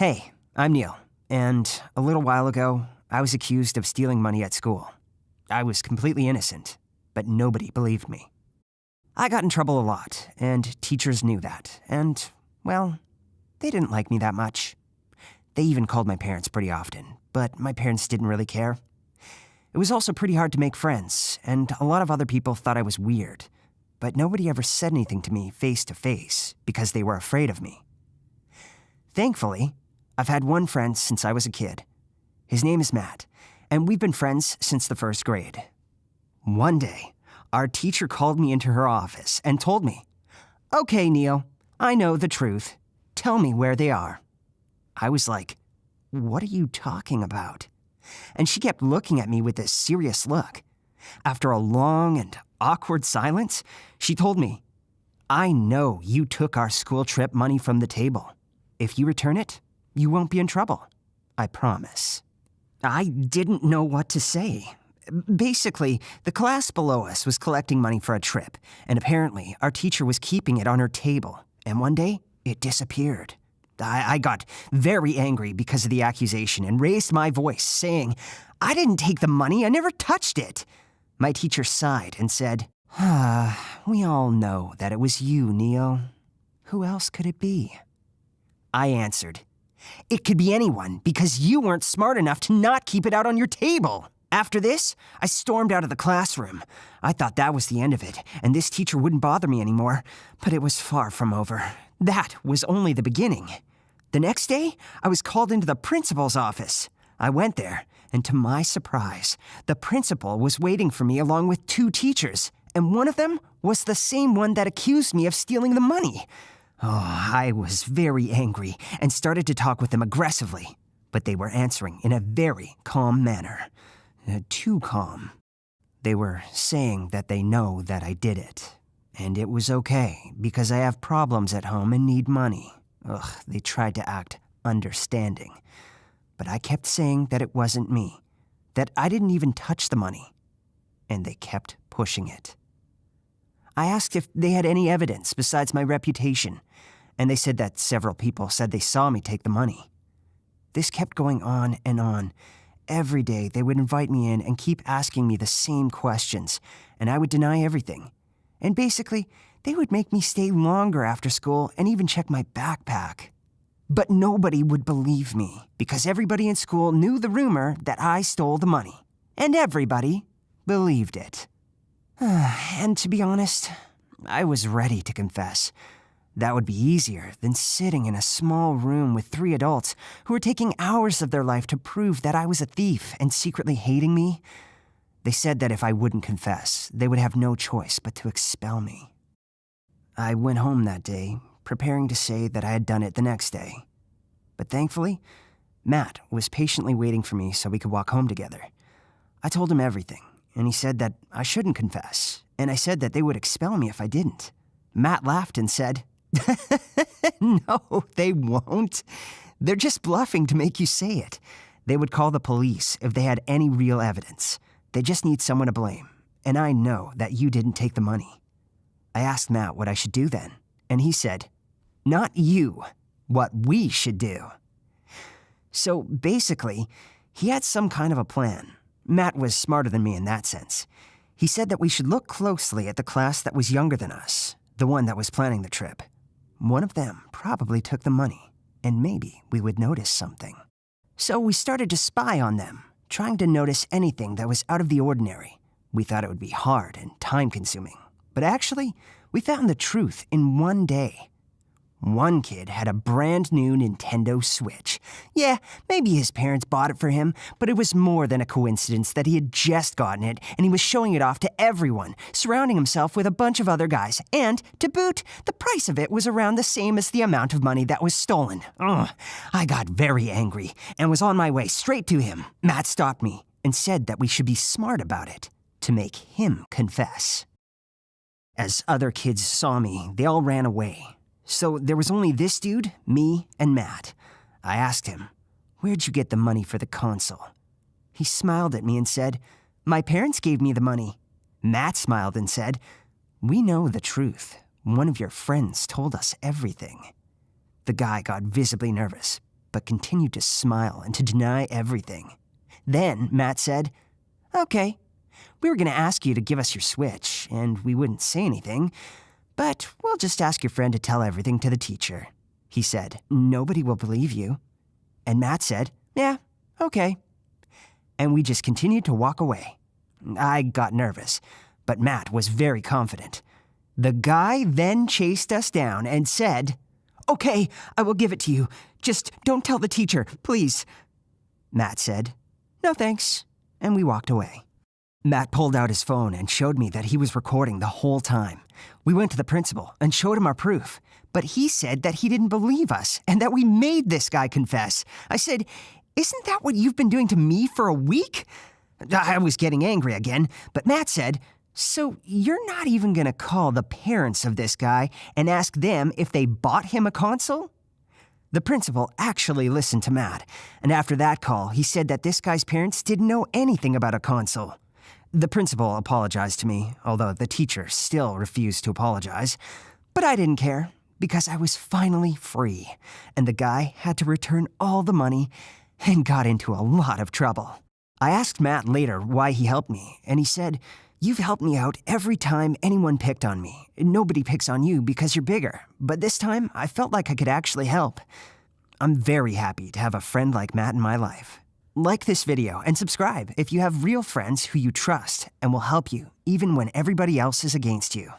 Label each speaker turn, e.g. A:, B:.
A: Hey, I'm Neil, and a little while ago, I was accused of stealing money at school. I was completely innocent, but nobody believed me. I got in trouble a lot, and teachers knew that, and, well, they didn't like me that much. They even called my parents pretty often, but my parents didn't really care. It was also pretty hard to make friends, and a lot of other people thought I was weird, but nobody ever said anything to me face to face because they were afraid of me. Thankfully, I've had one friend since I was a kid. His name is Matt, and we've been friends since the first grade. One day, our teacher called me into her office and told me, "Okay, Neil, I know the truth. Tell me where they are." I was like, "What are you talking about?" And she kept looking at me with this serious look. After a long and awkward silence, she told me, "I know you took our school trip money from the table. If you return it, you won't be in trouble. I promise." I didn't know what to say. Basically, the class below us was collecting money for a trip, and apparently our teacher was keeping it on her table, and one day, it disappeared. I got very angry because of the accusation and raised my voice, saying, "I didn't take the money, I never touched it." My teacher sighed and said, "We all know that it was you, Neil. Who else could it be?" I answered, "It could be anyone because you weren't smart enough to not keep it out on your table." After this, I stormed out of the classroom. I thought that was the end of it, and this teacher wouldn't bother me anymore, but it was far from over. That was only the beginning. The next day, I was called into the principal's office. I went there, and to my surprise, the principal was waiting for me along with 2 teachers, and one of them was the same one that accused me of stealing the money. I was very angry and started to talk with them aggressively, but they were answering in a very calm manner. Too calm. They were saying that they know that I did it, and it was okay because I have problems at home and need money. They tried to act understanding, but I kept saying that it wasn't me, that I didn't even touch the money, and they kept pushing it. I asked if they had any evidence besides my reputation, and they said that several people said they saw me take the money. This kept going on and on. Every day they would invite me in and keep asking me the same questions, and I would deny everything. And basically, they would make me stay longer after school and even check my backpack. But nobody would believe me because everybody in school knew the rumor that I stole the money, and everybody believed it. And to be honest, I was ready to confess. That would be easier than sitting in a small room with 3 adults who were taking hours of their life to prove that I was a thief and secretly hating me. They said that if I wouldn't confess, they would have no choice but to expel me. I went home that day, preparing to say that I had done it the next day. But thankfully, Matt was patiently waiting for me so we could walk home together. I told him everything, and he said that I shouldn't confess, and I said that they would expel me if I didn't. Matt laughed and said, "No, they won't. They're just bluffing to make you say it. They would call the police if they had any real evidence. They just need someone to blame, and I know that you didn't take the money." I asked Matt what I should do then, and he said, "Not you, what we should do." So basically, he had some kind of a plan. Matt was smarter than me in that sense. He said that we should look closely at the class that was younger than us, the one that was planning the trip. One of them probably took the money, and maybe we would notice something. So we started to spy on them, trying to notice anything that was out of the ordinary. We thought it would be hard and time-consuming, but actually, we found the truth in one day. One kid had a brand new Nintendo Switch. Yeah, maybe his parents bought it for him, but it was more than a coincidence that he had just gotten it, and he was showing it off to everyone, surrounding himself with a bunch of other guys. And, to boot, the price of it was around the same as the amount of money that was stolen. I got very angry and was on my way straight to him. Matt stopped me and said that we should be smart about it, to make him confess. As other kids saw me, they all ran away. So there was only this dude, me, and Matt. I asked him, "Where'd you get the money for the console?" He smiled at me and said, "My parents gave me the money." Matt smiled and said, "We know the truth. One of your friends told us everything." The guy got visibly nervous, but continued to smile and to deny everything. Then Matt said, "Okay, we were going to ask you to give us your switch, and we wouldn't say anything, but we'll just ask your friend to tell everything to the teacher." He said, "Nobody will believe you." And Matt said, "Yeah, okay." And we just continued to walk away. I got nervous, but Matt was very confident. The guy then chased us down and said, "Okay, I will give it to you. Just don't tell the teacher, please." Matt said, "No thanks," and we walked away. Matt pulled out his phone and showed me that he was recording the whole time. We went to the principal and showed him our proof, but he said that he didn't believe us and that we made this guy confess. I said, "Isn't that what you've been doing to me for a week?" I was getting angry again, but Matt said, "So you're not even going to call the parents of this guy and ask them if they bought him a console?" The principal actually listened to Matt, and after that call, he said that this guy's parents didn't know anything about a console. The principal apologized to me, although the teacher still refused to apologize. But I didn't care, because I was finally free, and the guy had to return all the money and got into a lot of trouble. I asked Matt later why he helped me, and he said, "You've helped me out every time anyone picked on me. Nobody picks on you because you're bigger, but this time I felt like I could actually help." I'm very happy to have a friend like Matt in my life. Like this video and subscribe if you have real friends who you trust and will help you even when everybody else is against you.